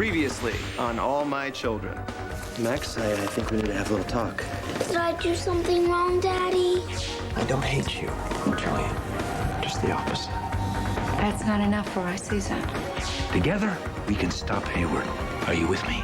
Previously on All My Children. Max, I think we need to have a little talk. Did I do something wrong, Daddy? I don't hate you, Julian. Just the opposite. That's not enough for us, Susan. Together, we can stop Hayward. Are you with me?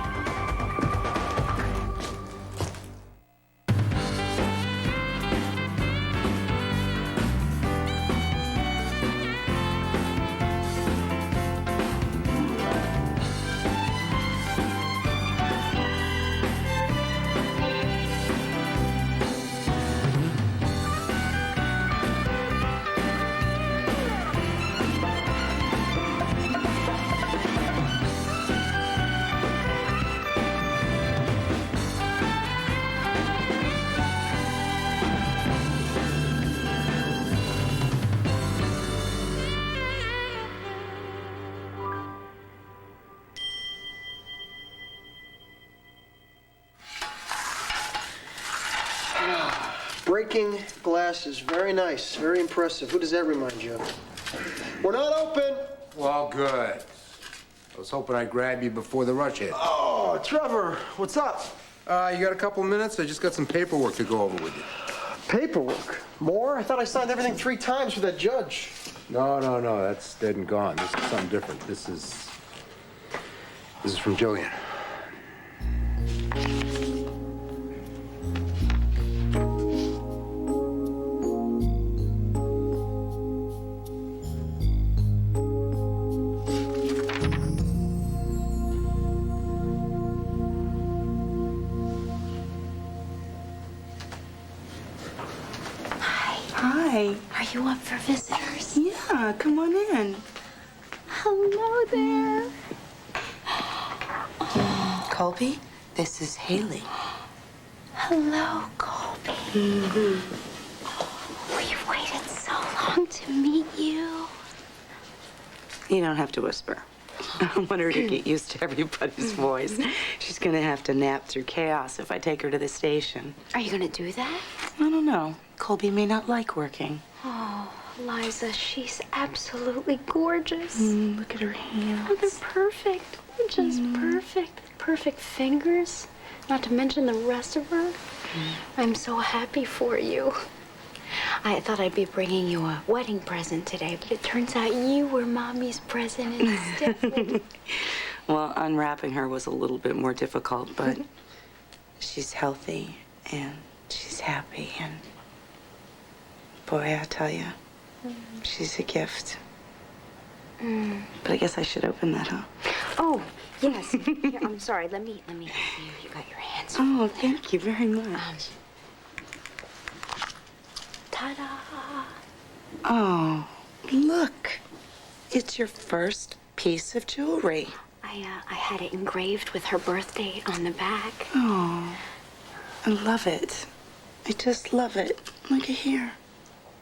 Breaking glass is very nice, very impressive. Who does that remind you of? We're not open. Well, good. I was hoping I'd grab you before the rush hit. Oh, Trevor, what's up? You got a couple minutes? I just got some paperwork to go over with you. Paperwork? More? I thought I signed everything 3 times with that judge. No, that's dead and gone. This is something different. This is from Jillian. Hi. Are you up for visitors? Yeah, come on in. Hello there. Colby, this is Haley. Hello, Colby. We've waited so long to meet you. You don't have to whisper. I want her to get used to everybody's voice. She's gonna have to nap through chaos if I take her to the station. Are you gonna do that? I don't know. Colby may not like working. Oh, Liza, she's absolutely gorgeous. Look at her hands. Oh, they're perfect. Just perfect. Perfect fingers. Not to mention the rest of her. I'm so happy for you. I thought I'd be bringing you a wedding present today, but it turns out you were Mommy's present instead. Well, unwrapping her was a little bit more difficult, but she's healthy and she's happy and boy, I tell you, she's a gift. But I guess I should open that, huh? Oh, yes. Here, I'm sorry. Let me help you. You got your hands. Oh, thank you very much. Ta-da! Oh, look. It's your first piece of jewelry. I had it engraved with her birth date on the back. Oh, I love it. I just love it. Look at here.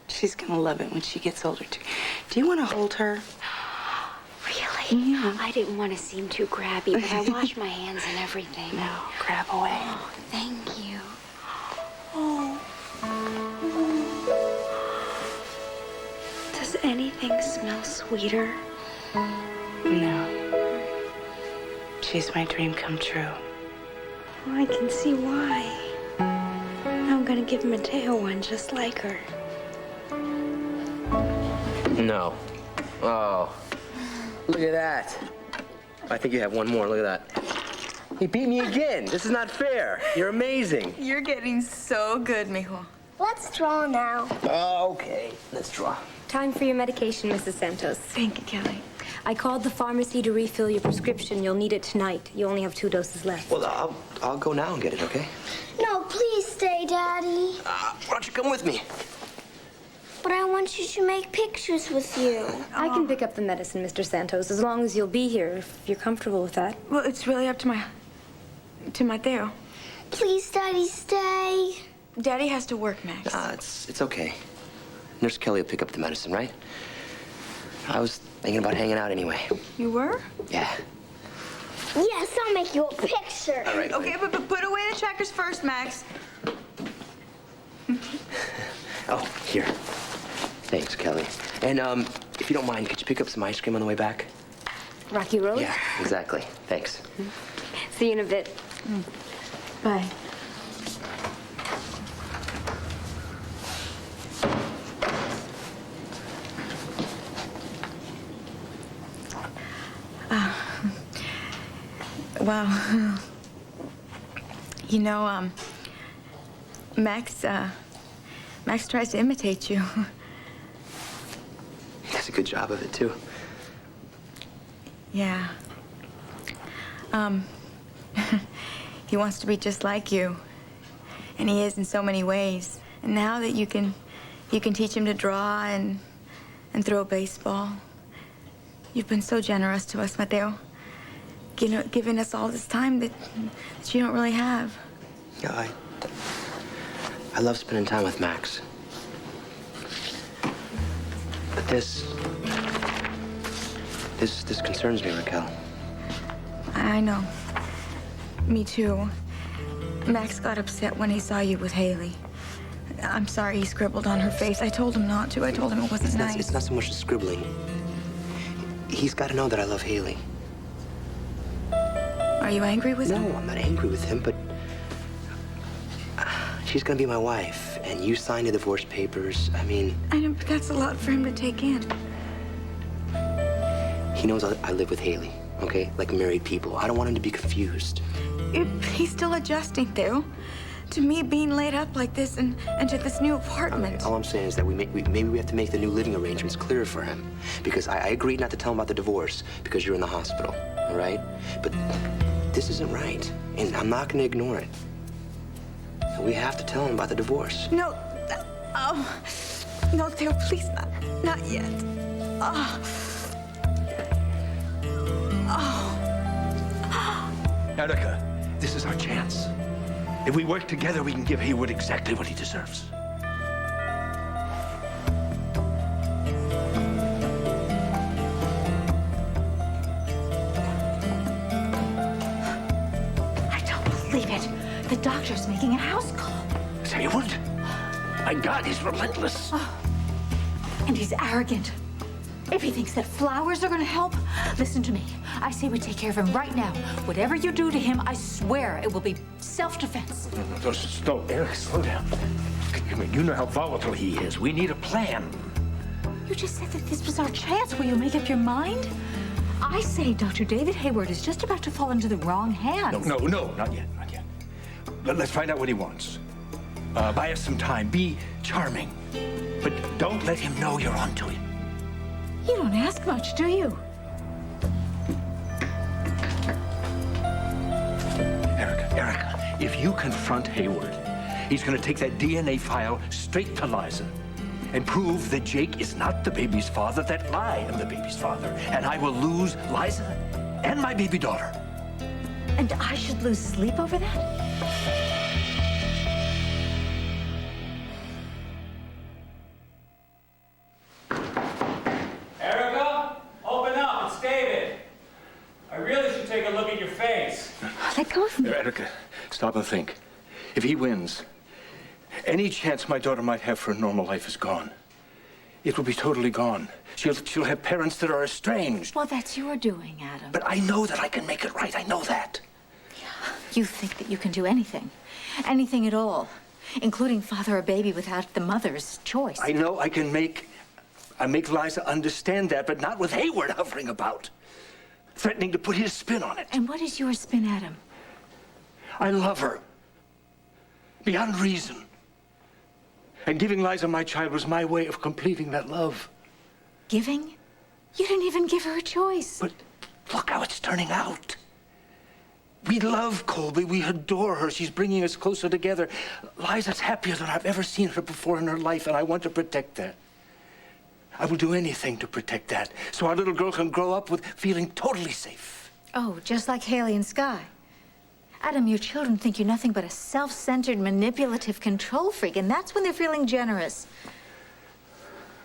She's gonna love it when she gets older, too. Do you want to hold her? Really? Yeah. I didn't want to seem too grabby, but I washed my hands and everything. No, grab away. Oh, thank you. Oh. Does anything smell sweeter? No. She's my dream come true. Oh, I can see why. I'm gonna give Mateo one just like her. No. Oh. Look at that. I think you have one more. Look at that. He beat me again. This is not fair. You're amazing. You're getting so good, mijo. Let's draw now. Okay. Let's draw. Time for your medication, Mrs. Santos. Thank you, Kelly. I called the pharmacy to refill your prescription. You'll need it tonight. You only have 2 doses left. Well, I'll go now and get it, okay? No, please stay, Daddy. Why don't you come with me? But I want you to make pictures with you. I can pick up the medicine, Mr. Santos, as long as you'll be here, if you're comfortable with that. Well, it's really up to my Theo. Please, Daddy, stay. Daddy has to work, Max. It's okay. Nurse Kelly will pick up the medicine, right? I was thinking about hanging out anyway. You were? Yeah. Yes, I'll make you a picture. All right. Okay, but put away the checkers first, Max. Oh, here. Thanks, Kelly. And, if you don't mind, could you pick up some ice cream on the way back? Rocky Road? Yeah, exactly. Thanks. See you in a bit. Bye. Wow. You know, Max tries to imitate you. He does a good job of it, too. Yeah. He wants to be just like you. And he is in so many ways. And now that you can teach him to draw and throw a baseball. You've been so generous to us, Mateo. You know, giving us all this time that you don't really have. Yeah, I love spending time with Max. But this concerns me, Raquel. I know. Me too. Max got upset when he saw you with Haley. I'm sorry he scribbled on her face. I told him not to. I told him it wasn't nice. It's not so much the scribbling. He's got to know that I love Haley. Are you angry with him? No, I'm not angry with him, but she's gonna be my wife, and you signed the divorce papers. I mean... I know, but that's a lot for him to take in. He knows I live with Haley, okay? Like married people. I don't want him to be confused. He's still adjusting, Theo. To me being laid up like this and to this new apartment. Okay, all I'm saying is that maybe we have to make the new living arrangements clearer for him. Because I agreed not to tell him about the divorce because you're in the hospital, all right? But this isn't right, and I'm not gonna ignore it. We have to tell him about the divorce. No, no, Theo, please, not yet. Erica, this is our chance. If we work together, we can give Hayward exactly what he deserves. I don't believe it. The doctor's making a house call. It's Hayward? My God, he's relentless. And he's arrogant. If he thinks that flowers are gonna help, listen to me. I say we take care of him right now. Whatever you do to him, I swear it will be self-defense. No, Eric, slow down. I mean, you know how volatile he is. We need a plan. You just said that this was our chance. Will you make up your mind? I say Dr. David Hayward is just about to fall into the wrong hands. No, not yet, not yet. Let's find out what he wants. Buy us some time. Be charming. But don't let him know you're onto him. You don't ask much, do you? Erica, if you confront Hayward, he's going to take that DNA file straight to Liza and prove that Jake is not the baby's father, that I am the baby's father. And I will lose Liza and my baby daughter. And I should lose sleep over that? Erica, open up. It's David. I really should take a look at your face. Let go of me. Erica, stop and think. If he wins, any chance my daughter might have for a normal life is gone. It will be totally gone. She'll have parents that are estranged. Well, that's your doing, Adam. But I know that I can make it right. I know that. You think that you can do anything. Anything at all. Including father a baby without the mother's choice. I know I can make Liza understand that, but not with Hayward hovering about, threatening to put his spin on it. And what is your spin, Adam? I love her. Beyond reason. And giving Liza my child was my way of completing that love. Giving? You didn't even give her a choice. But look how it's turning out. We love Colby. We adore her. She's bringing us closer together. Liza's happier than I've ever seen her before in her life, and I want to protect that. I will do anything to protect that, so our little girl can grow up with feeling totally safe. Oh, just like Haley and Sky. Adam, your children think you're nothing but a self-centered, manipulative control freak, and that's when they're feeling generous.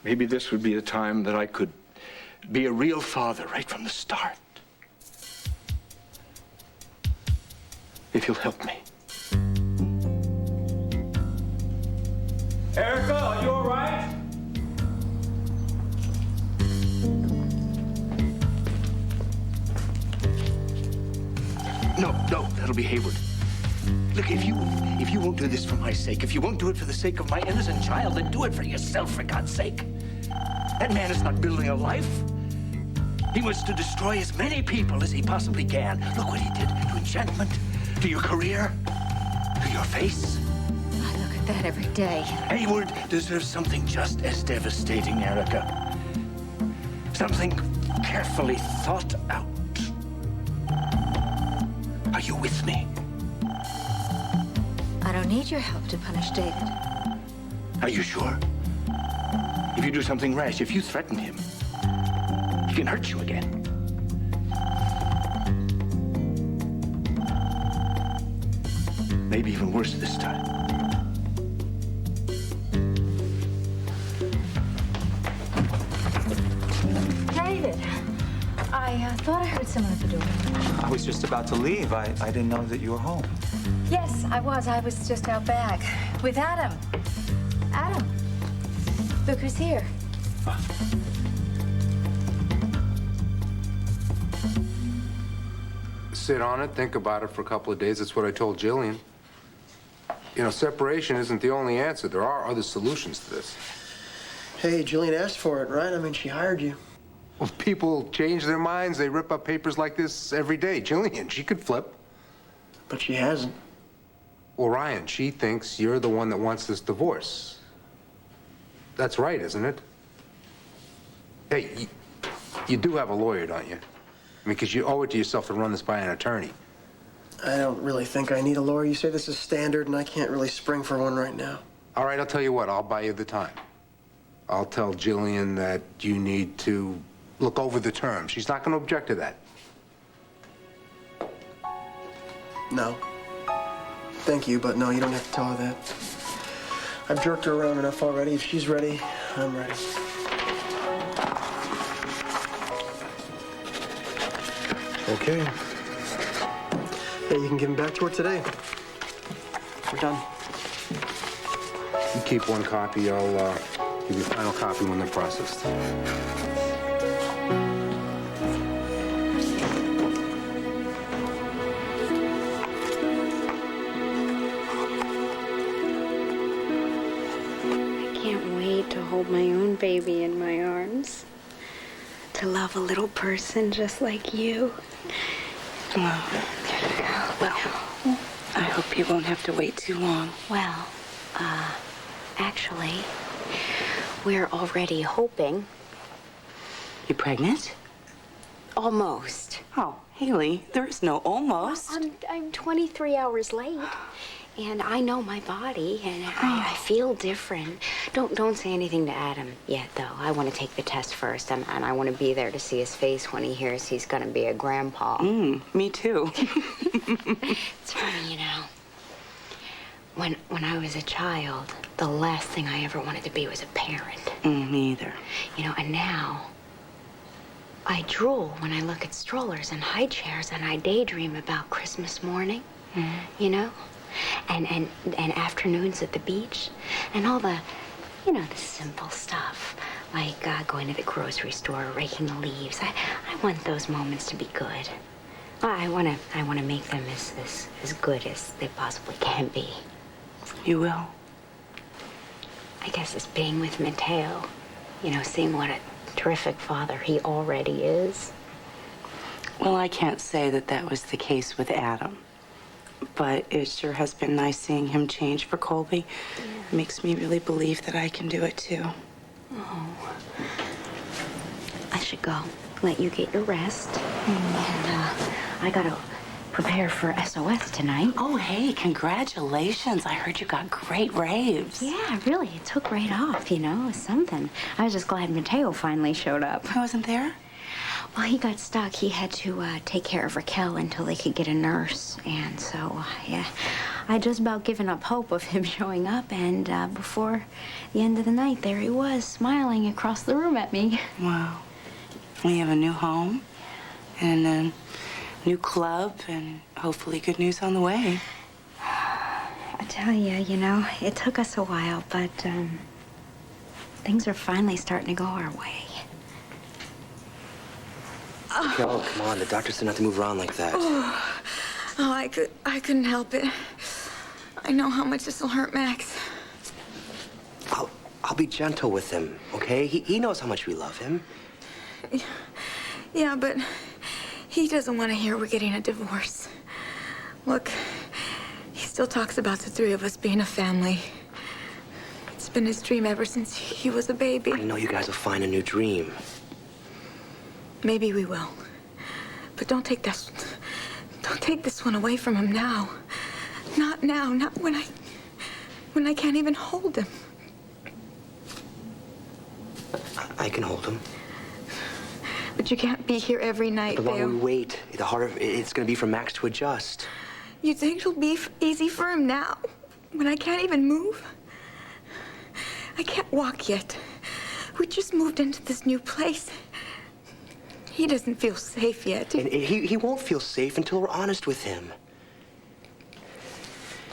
Maybe this would be a time that I could be a real father right from the start. If you'll help me. Erica, are you all right? No, that'll be Hayward. Look, if you won't do this for my sake, if you won't do it for the sake of my innocent child, then do it for yourself, for God's sake. That man is not building a life. He wants to destroy as many people as he possibly can. Look what he did to Enchantment, to your career, to your face. I look at that every day. Hayward deserves something just as devastating, Erica. Something carefully thought out. Are you with me? I don't need your help to punish David. Are you sure? If you do something rash, if you threaten him, he can hurt you again. Maybe even worse this time. David, I thought I heard someone at the door. I was just about to leave. I didn't know that you were home. Yes, I was. I was just out back with Adam. Adam, look who's here. Sit on it, think about it for a couple of days. That's what I told Jillian. You know, separation isn't the only answer. There are other solutions to this. Hey, Jillian asked for it, right? I mean, she hired you. Well, people change their minds. They rip up papers like this every day. Jillian, she could flip. But she hasn't. Well, Ryan, she thinks you're the one that wants this divorce. That's right, isn't it? Hey, you do have a lawyer, don't you? I mean, because you owe it to yourself to run this by an attorney. I don't really think I need a lawyer. You say this is standard, and I can't really spring for one right now. All right, I'll tell you what. I'll buy you the time. I'll tell Jillian that you need to look over the terms. She's not going to object to that. No. Thank you, but no, you don't have to tell her that. I've jerked her around enough already. If she's ready, I'm ready. Okay. Hey, you can give them back to her today. We're done. You keep one copy. I'll give you a final copy when they're processed. I can't wait to hold my own baby in my arms. To love a little person just like you. Well, I hope you won't have to wait too long. Well, actually, we're already hoping. You pregnant? Almost. Oh, Haley, there is no almost. I'm 23 hours late. And I know my body, and I feel different. Don't say anything to Adam yet, though. I want to take the test first, and I want to be there to see his face when he hears he's going to be a grandpa. Me too. It's funny, you know. When I was a child, the last thing I ever wanted to be was a parent. Me either. You know, and now I drool when I look at strollers and high chairs, and I daydream about Christmas morning, you know? And afternoons at the beach, and all the, you know, the simple stuff, like going to the grocery store, raking the leaves. I want those moments to be good. I want to make them as good as they possibly can be. You will. I guess it's being with Mateo, you know, seeing what a terrific father he already is. Well, I can't say that was the case with Adam. But it sure has been nice seeing him change for Colby. It makes me really believe that I can do it too. Oh. I should go. Let you get your rest. And I gotta prepare for SOS tonight. Oh, hey, congratulations. I heard you got great raves. Yeah, really. It took right off, you know. It was something. I was just glad Mateo finally showed up. I wasn't there? Well, he got stuck. He had to take care of Raquel until they could get a nurse. And so, yeah, I just about given up hope of him showing up. And before the end of the night, there he was, smiling across the room at me. Wow. We have a new home and a new club and hopefully good news on the way. I tell you, you know, it took us a while, but things are finally starting to go our way. Oh, come on. The doctor said not to move around like that. Oh, I couldn't help it. I know how much this will hurt Max. I'll be gentle with him, okay? He knows how much we love him. Yeah, but he doesn't want to hear we're getting a divorce. Look, he still talks about the three of us being a family. It's been his dream ever since he was a baby. I know you guys will find a new dream. Maybe we will. But don't take this one away from him now. Not now, not when I can't even hold him. I can hold him. But you can't be here every night, The longer Theo. we wait, the harder it's going to be for Max to adjust. You think it'll be easy for him now, when I can't even move? I can't walk yet. We just moved into this new place. He doesn't feel safe yet. And he won't feel safe until we're honest with him.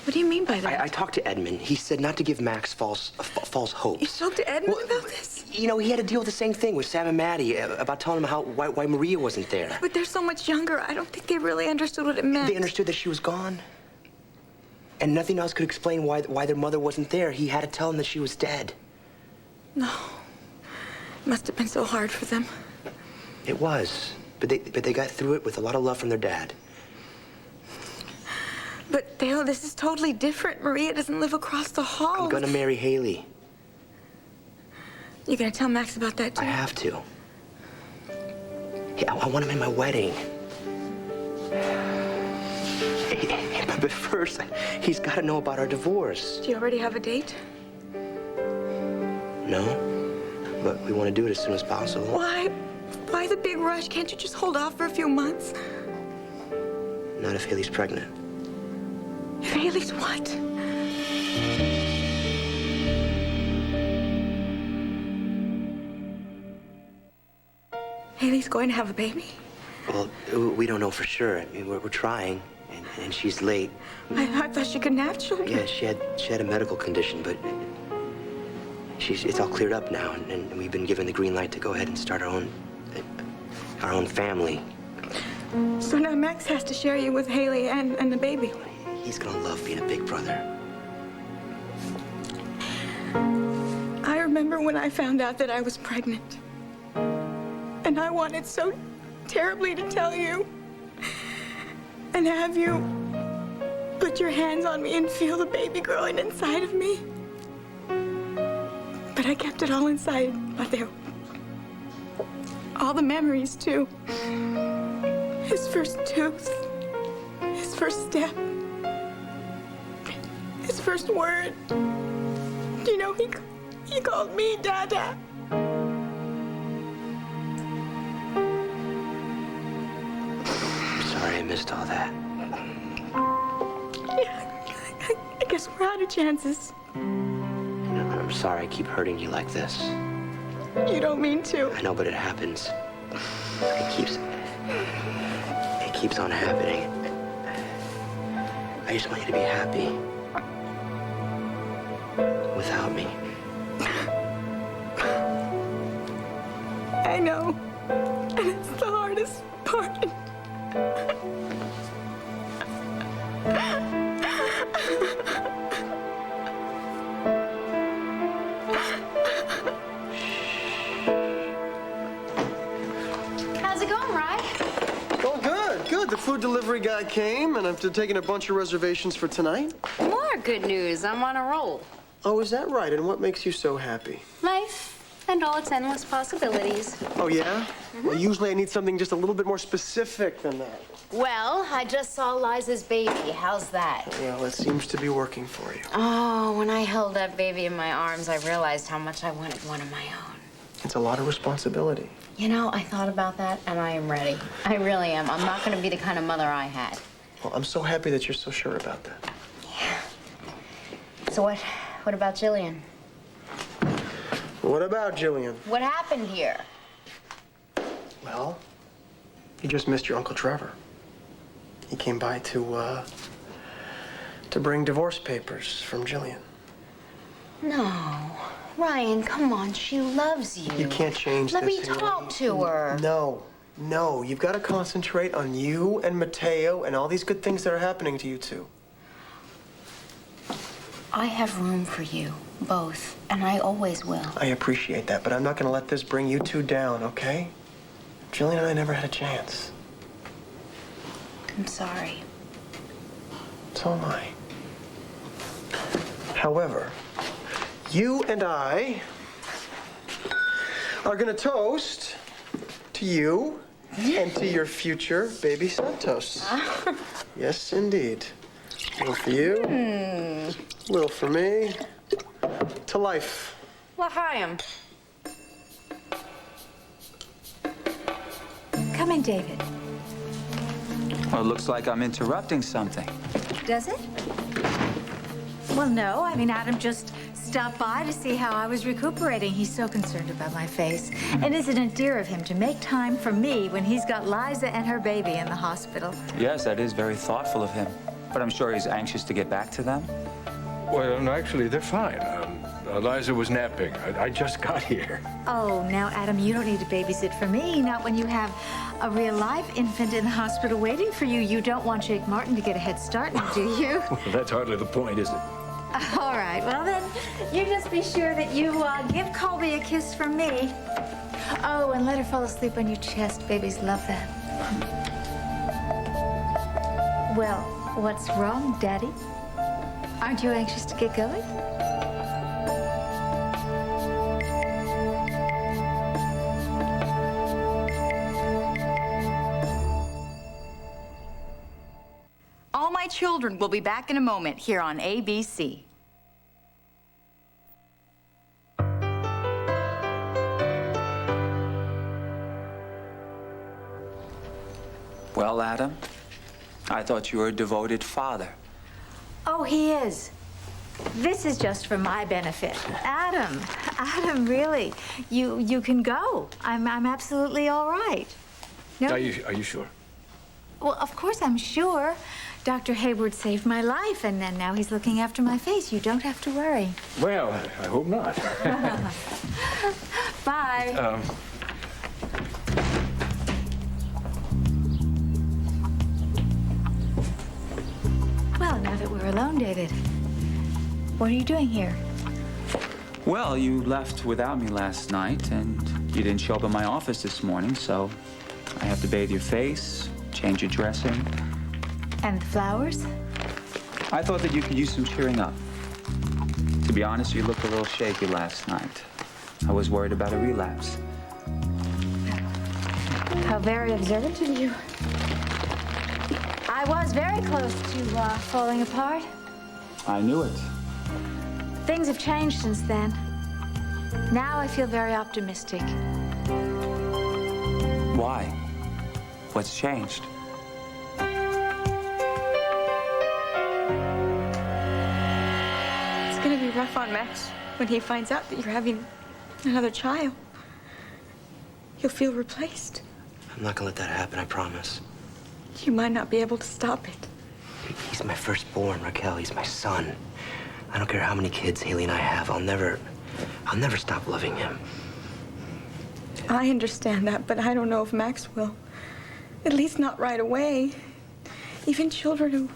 What do you mean by that? I talked to Edmund. He said not to give Max false hopes. You spoke to Edmund about this? You know, he had to deal with the same thing with Sam and Maddie about telling him why Maria wasn't there. But they're so much younger. I don't think they really understood what it meant. They understood that she was gone. And nothing else could explain why their mother wasn't there. He had to tell them that she was dead. No. It must have been so hard for them. It was. But they got through it with a lot of love from their dad. But, Theo, this is totally different. Maria doesn't live across the hall. I'm gonna marry Haley. You gonna tell Max about that, too? I have to. Yeah, I want him in my wedding. But first, he's got to know about our divorce. Do you already have a date? No, but we want to do it as soon as possible. Why? Why the big rush? Can't you just hold off for a few months? Not if Haley's pregnant. If Haley's what? Haley's going to have a baby? Well, we don't know for sure. I mean, we're trying, and she's late. I thought she couldn't have children. Yeah, she had a medical condition, but it's all cleared up now, and we've been given the green light to go ahead and start our own family. So now Max has to share you with Haley and the baby. He's gonna love being a big brother. I remember when I found out that I was pregnant. And I wanted so terribly to tell you. And have you put your hands on me and feel the baby growing inside of me. But I kept it all inside, Mateo. All the memories, too. His first tooth. His first step. His first word. You know, he called me Dada. Sorry I missed all that. Yeah, I guess we're out of chances. I'm sorry I keep hurting you like this. You don't mean to. I know, but it happens. It keeps on happening. I just want you to be happy. Without me. I know. And it's the hardest part. How's it going, Rye? Oh, good. The food delivery guy came, and I've taken a bunch of reservations for tonight. More good news. I'm on a roll. Oh, is that right? And what makes you so happy? Life and all its endless possibilities. Oh, yeah? Well, usually I need something just a little bit more specific than that. Well, I just saw Liza's baby. How's that? Well, it seems to be working for you. Oh, when I held that baby in my arms, I realized how much I wanted one of my own. It's a lot of responsibility. You know, I thought about that, and I am ready. I really am. I'm not going to be the kind of mother I had. Well, I'm so happy that you're so sure about that. Yeah. So what about Jillian? What about Jillian? What happened here? Well, you just missed your Uncle Trevor. He came by to bring divorce papers from Jillian. No. Ryan, come on. She loves you. You can't change Let this, me Haley. talk to her. No. No, you've got to concentrate on you and Mateo and all these good things that are happening to you two. I have room for you, both, and I always will. I appreciate that, but I'm not going to let this bring you two down, okay? Jillian and I never had a chance. I'm sorry. So am I. However, you and I are going to toast to you and to your future baby Santos. Yes, indeed. A little for you, a little for me. To life. L'chaim. Come in, David. Well, it looks like I'm interrupting something. Does it? Well, no. I mean, Adam just stopped by to see how I was recuperating. He's so concerned about my face. And isn't it dear of him to make time for me when he's got Liza and her baby in the hospital? Yes, that is very thoughtful of him. But I'm sure he's anxious to get back to them. Well, no, actually, they're fine. Eliza was napping. I just got here. Oh, now, Adam, you don't need to babysit for me. Not when you have a real-life infant in the hospital waiting for you. You don't want Jake Martin to get a head start, now, do you? Well, that's hardly the point, is it? All right, well then, you just be sure that you give Colby a kiss from me. Oh, and let her fall asleep on your chest. Babies love that. Well, what's wrong, Daddy? Aren't you anxious to get going? All My Children will be back in a moment here on ABC. Well, Adam, I thought you were a devoted father. Oh, he is. This is just for my benefit. Adam, really, you can go. I'm absolutely all right. No? Are you sure? Well, of course I'm sure. Dr. Hayward saved my life, and then now he's looking after my face. You don't have to worry. Well, I hope not. Bye. Well, now that we're alone, David, what are you doing here? Well, you left without me last night, and you didn't show up in my office this morning, so I have to bathe your face, change your dressing. And the flowers? I thought that you could use some cheering up. To be honest, you looked a little shaky last night. I was worried about a relapse. How very observant of you. I was very close to falling apart. I knew it. Things have changed since then. Now I feel very optimistic. Why? What's changed? It's gonna be rough on Max when he finds out that you're having another child. You'll feel replaced. I'm not gonna let that happen, I promise. You might not be able to stop it. He's my firstborn, Raquel. He's my son. I don't care how many kids Haley and I have. I'll never stop loving him. I understand that, but I don't know if Max will. At least not right away. Even children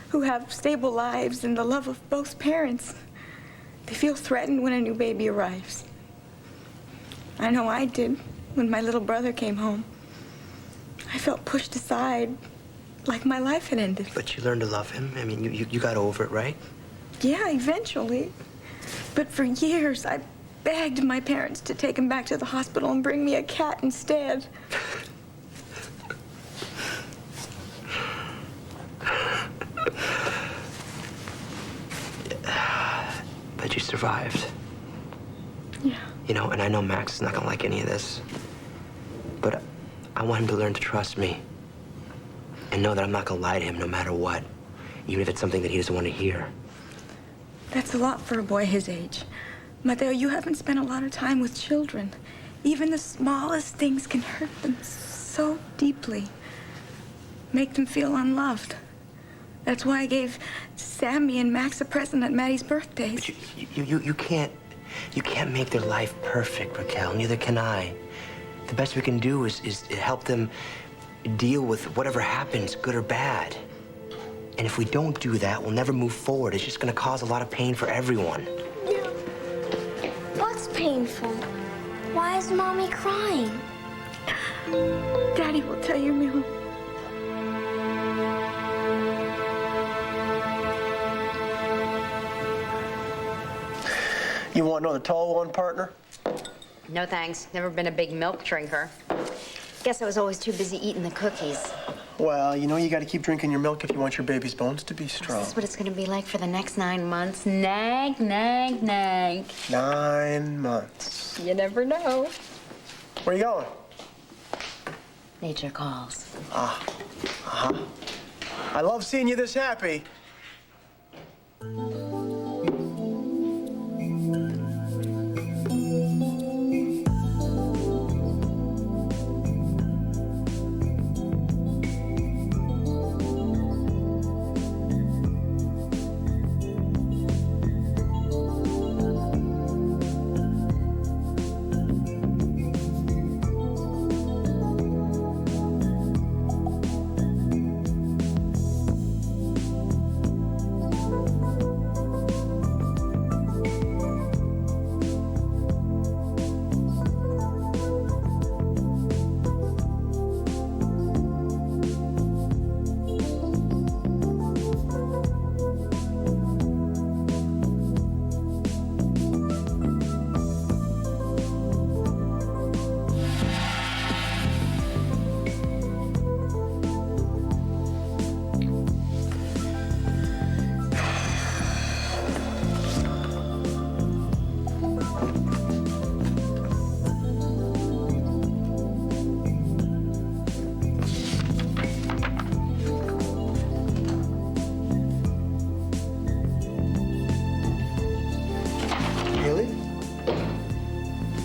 who have stable lives and the love of both parents, they feel threatened when a new baby arrives. I know I did when my little brother came home. I felt pushed aside, like my life had ended. But you learned to love him. I mean, you got over it, right? Yeah, eventually. But for years, I begged my parents to take him back to the hospital and bring me a cat instead. But you survived. Yeah. You know, and I know Max is not gonna like any of this. But I want him to learn to trust me. And know that I'm not gonna lie to him no matter what. Even if it's something that he doesn't want to hear. That's a lot for a boy his age. Mateo, you haven't spent a lot of time with children. Even the smallest things can hurt them so deeply. Make them feel unloved. That's why I gave Sammy and Max a present at Maddie's birthdays. But you can't make their life perfect, Raquel. Neither can I. the best we can do is help them deal with whatever happens, good or bad. And if we don't do that, we'll never move forward. It's just gonna cause a lot of pain for everyone. What's painful? Why is Mommy crying? Daddy will tell you, Milo. You want to know the tall one, partner? No thanks. Never been a big milk drinker. Guess I was always too busy eating the cookies. Well, you know you got to keep drinking your milk if you want your baby's bones to be strong. This is what it's going to be like for the next 9 months. Nag, nag, nag. 9 months. You never know. Where are you going? Nature calls. I love seeing you this happy.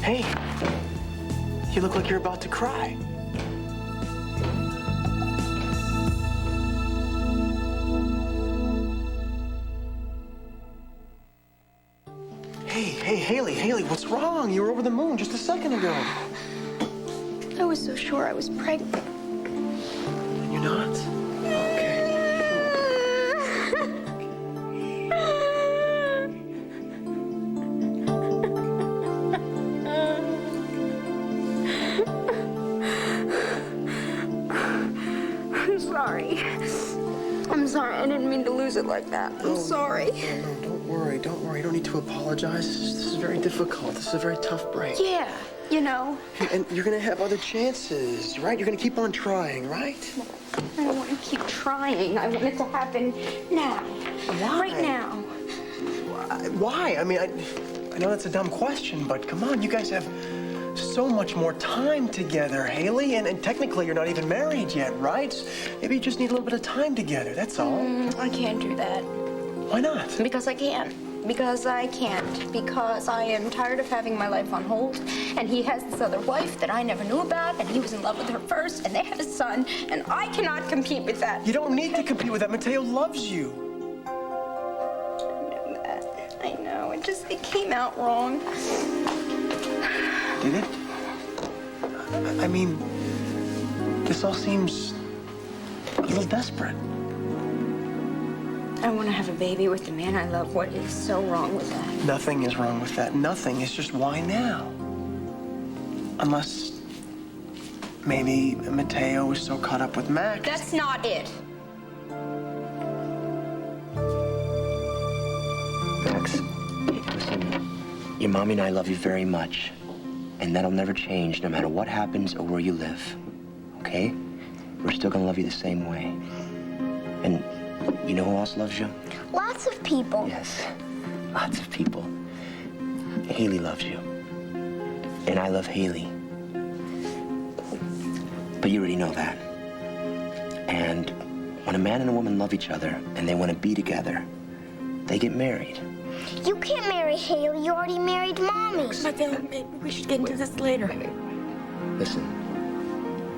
Hey, you look like you're about to cry. Hey, Haley, what's wrong? You were over the moon just a second ago. I was so sure I was pregnant. You're not? Okay. I'm sorry. I didn't mean to lose it like that. I'm sorry. No, don't worry. You don't need to apologize. This is very difficult. This is a very tough break. Yeah, you know. And you're gonna have other chances, right? You're gonna keep on trying, right? I don't want to keep trying. I want it to happen now. Why? Right now. Why? I mean, I know that's a dumb question, but come on, you guys have so much more time together, Haley, and technically you're not even married yet, right? Maybe you just need a little bit of time together, that's all. I can't do that. Why not? Because I can't. Because I can't. Because I am tired of having my life on hold. And he has this other wife that I never knew about, and he was in love with her first, and they have a son, and I cannot compete with that. You don't need to compete with that. Mateo loves you. I know. It came out wrong. Did it? I mean, this all seems a little desperate. I want to have a baby with the man I love. What is so wrong with that? Nothing is wrong with that. Nothing. It's just why now? Unless maybe Mateo was so caught up with Max. That's not it. Max, listen, your mommy and I love you very much. And that'll never change no matter what happens or where you live. Okay? We're still gonna love you the same way. And you know who else loves you? Lots of people. Yes, lots of people. Haley loves you. And I love Haley. But you already know that. And when a man and a woman love each other and they want to be together, they get married. You can't marry Haley. You already married Mommy. Maybe we should get into this later. Listen,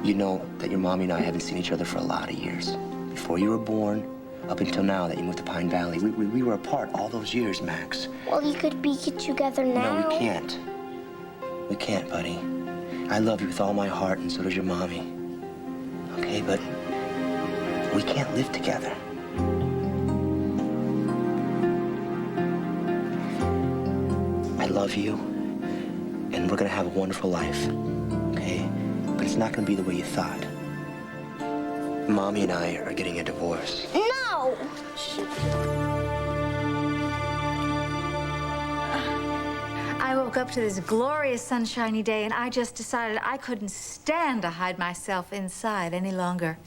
you know that your mommy and I haven't seen each other for a lot of years. Before you were born, up until now that you moved to Pine Valley, we were apart all those years, Max. Well, you could be together now. No, we can't. We can't, buddy. I love you with all my heart, and so does your mommy. Okay, but we can't live together. I love you, and we're gonna have a wonderful life, okay? But it's not gonna be the way you thought. Mommy and I are getting a divorce. No! I woke up to this glorious sunshiny day, and I just decided I couldn't stand to hide myself inside any longer.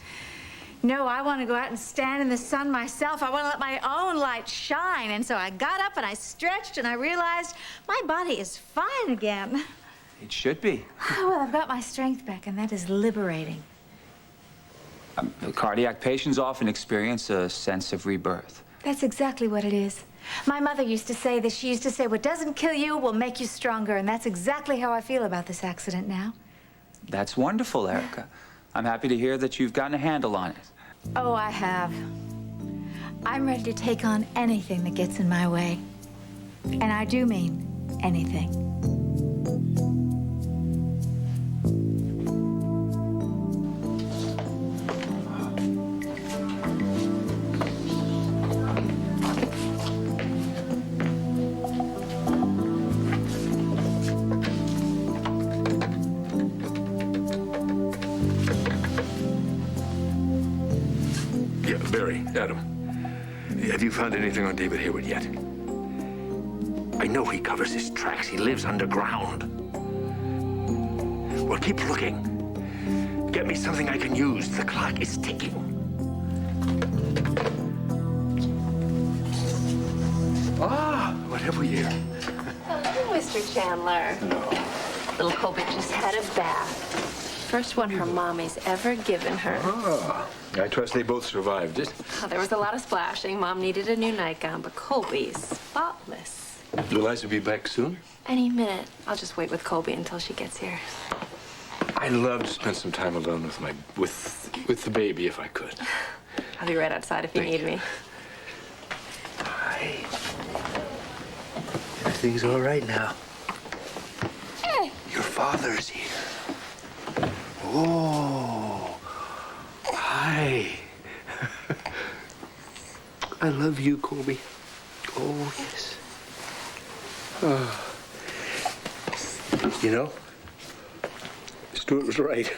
No, I want to go out and stand in the sun myself. I want to let my own light shine. And so I got up and I stretched and I realized my body is fine again. It should be. Well, I've got my strength back, and that is liberating. Cardiac patients often experience a sense of rebirth. That's exactly what it is. My mother used to say this. She used to say, what doesn't kill you will make you stronger. And that's exactly how I feel about this accident now. That's wonderful, Erica. I'm happy to hear that you've gotten a handle on it. Oh, I have. I'm ready to take on anything that gets in my way. And I do mean anything. Barry, Adam, have you found anything on David Hayward yet? I know he covers his tracks. He lives underground. Well, keep looking. Get me something I can use. The clock is ticking. Ah, what have we here? Hello, Mr. Chandler. No. Little Colby just had a bath. First one her mommy's ever given her. Ah, I trust they both survived it. Oh, there was a lot of splashing. Mom needed a new nightgown, but Colby's spotless. Will Liza be back soon? Any minute. I'll just wait with Colby until she gets here. I'd love to spend some time alone with the baby if I could. I'll be right outside if you need me. Hi. Everything's all right now. Your father's here. Oh, hi. I love you, Colby. Oh, yes. You know, Stuart was right.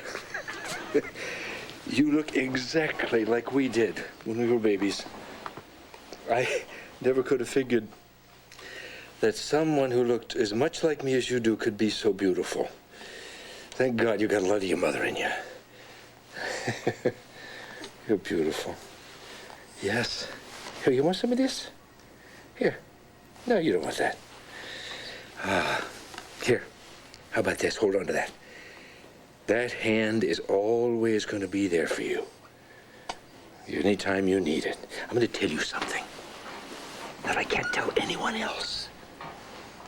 You look exactly like we did when we were babies. I never could have figured that someone who looked as much like me as you do could be so beautiful. Thank God you got a lot of your mother in you. You're beautiful. Yes. Here, you want some of this? Here. No, you don't want that. Here. How about this? Hold on to that. That hand is always going to be there for you. Anytime you need it. I'm going to tell you something that I can't tell anyone else.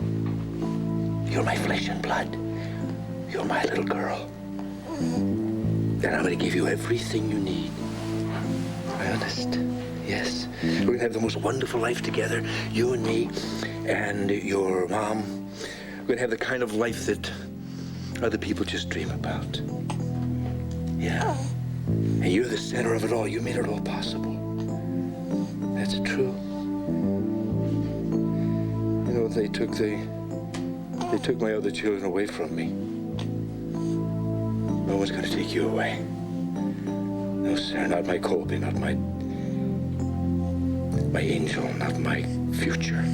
You're my flesh and blood. You're my little girl. And I'm going to give you everything you need. Honest. Yes. We're going to have the most wonderful life together. You and me and your mom. We're going to have the kind of life that other people just dream about. Yeah. And you're the center of it all. You made it all possible. That's true. You know, they took my other children away from me. No one's going to take you away. No, sir, not my Colby, not my angel, not my future.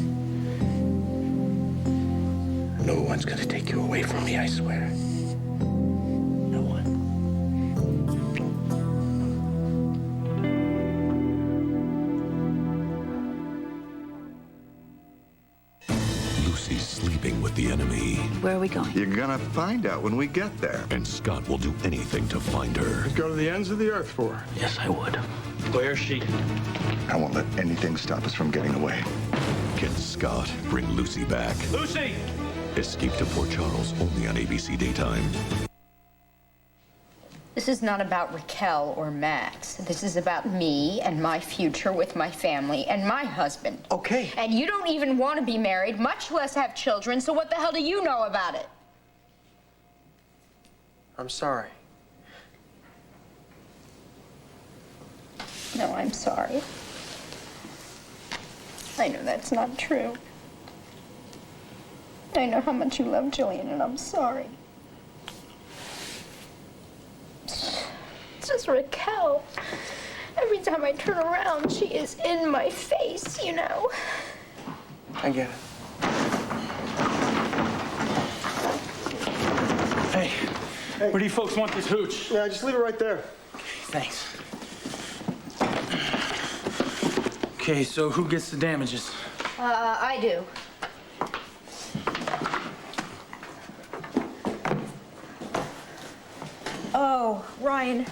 No one's going to take you away from me, I swear. No one. Lucy's sleeping with the enemy. Where are we going? You're gonna find out when we get there. And Scott will do anything to find her. Go to the ends of the earth for her. Yes, I would. Where is she? I won't let anything stop us from getting away. Can Scott bring Lucy back? Lucy! Escape to Port Charles, only on ABC Daytime. This is not about Raquel or Max. This is about me and my future with my family and my husband. Okay. And you don't even want to be married, much less have children, so what the hell do you know about it? I'm sorry. No, I'm sorry. I know that's not true. I know how much you love Jillian, and I'm sorry. It's just Raquel. Every time I turn around, she is in my face, you know? I get it. Hey, where do you folks want this hooch? Yeah, just leave it right there. Thanks. Okay, so who gets the damages? I do. Oh, Ryan,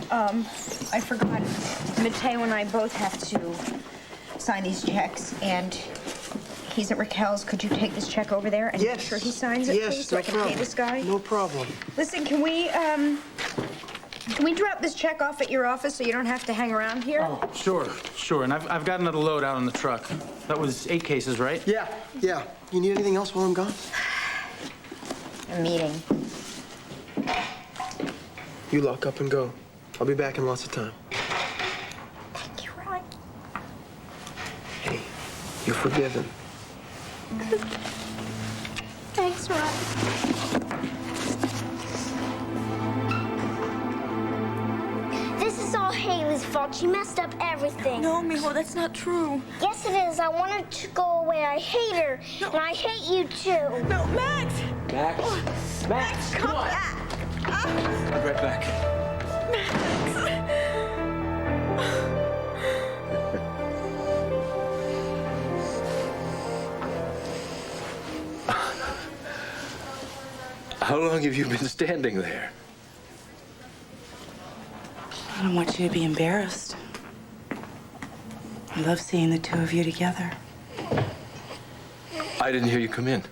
I forgot. Mateo and I both have to sign these checks, and he's at Raquel's. Could you take this check over there and make sure he signs it, please, so I can pay this guy? No problem. Listen, can we drop this check off at your office so you don't have to hang around here? Oh, sure. And I've got another load out on the truck. That was 8 cases, right? Yeah. You need anything else while I'm gone? A meeting. You lock up and go. I'll be back in lots of time. Thank you, Ryan. Hey, you're forgiven. Thanks, Ryan. This is all Haley's fault. She messed up everything. No, Mijo, that's not true. Yes, it is. I want her to go away. I hate her. No. And I hate you, too. No, Max! Max, come on! I'll be right back. How long have you been standing there? I don't want you to be embarrassed. I love seeing the two of you together. I didn't hear you come in.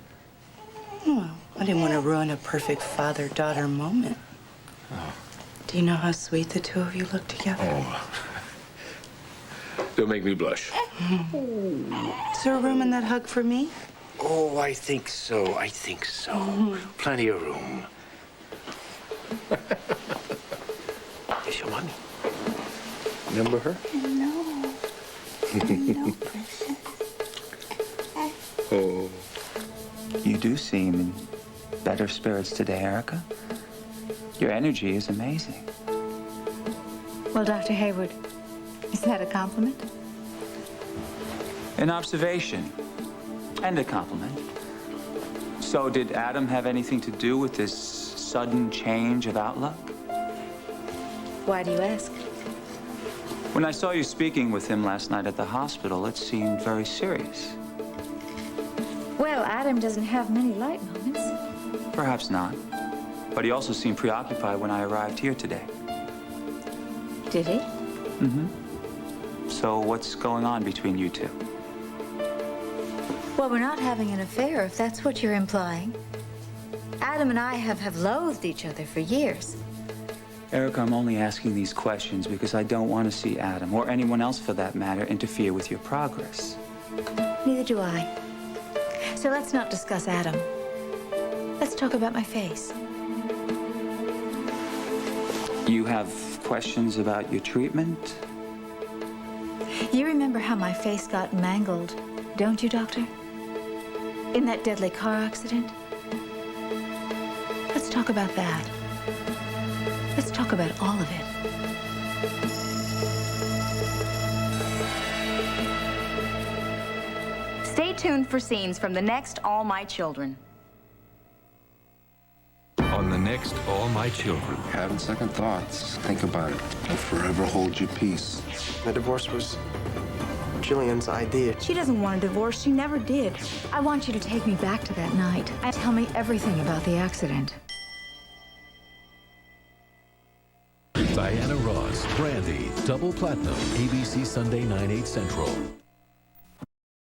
Well, I didn't want to ruin a perfect father-daughter moment. Oh. Do you know how sweet the two of you look together? Oh. Don't make me blush. Is there room in that hug for me? Oh, I think so. Plenty of room. Is your mommy? Remember her? No. No, precious. Oh. You do seem in better spirits today, Erica. Your energy is amazing. Well, Dr. Hayward, is that a compliment? An observation and a compliment. So did Adam have anything to do with this sudden change of outlook? Why do you ask? When I saw you speaking with him last night at the hospital, it seemed very serious. Well, Adam doesn't have many light moments. Perhaps not. But he also seemed preoccupied when I arrived here today. Did he? Mm-hmm. So what's going on between you two? Well, we're not having an affair, if that's what you're implying. Adam and I have loathed each other for years. Erica, I'm only asking these questions because I don't want to see Adam, or anyone else for that matter, interfere with your progress. Neither do I. So let's not discuss Adam. Let's talk about my face. You have questions about your treatment? You remember how my face got mangled, don't you, Doctor? In that deadly car accident? Let's talk about that. Let's talk about all of it. Stay tuned for scenes from the next All My Children. On the next All My Children. Having second thoughts. Think about it. I'll forever hold your peace. The divorce was Jillian's idea. She doesn't want a divorce. She never did. I want you to take me back to that night and tell me everything about the accident. Diana Ross, Brandy, Double Platinum, ABC Sunday 9/8 Central.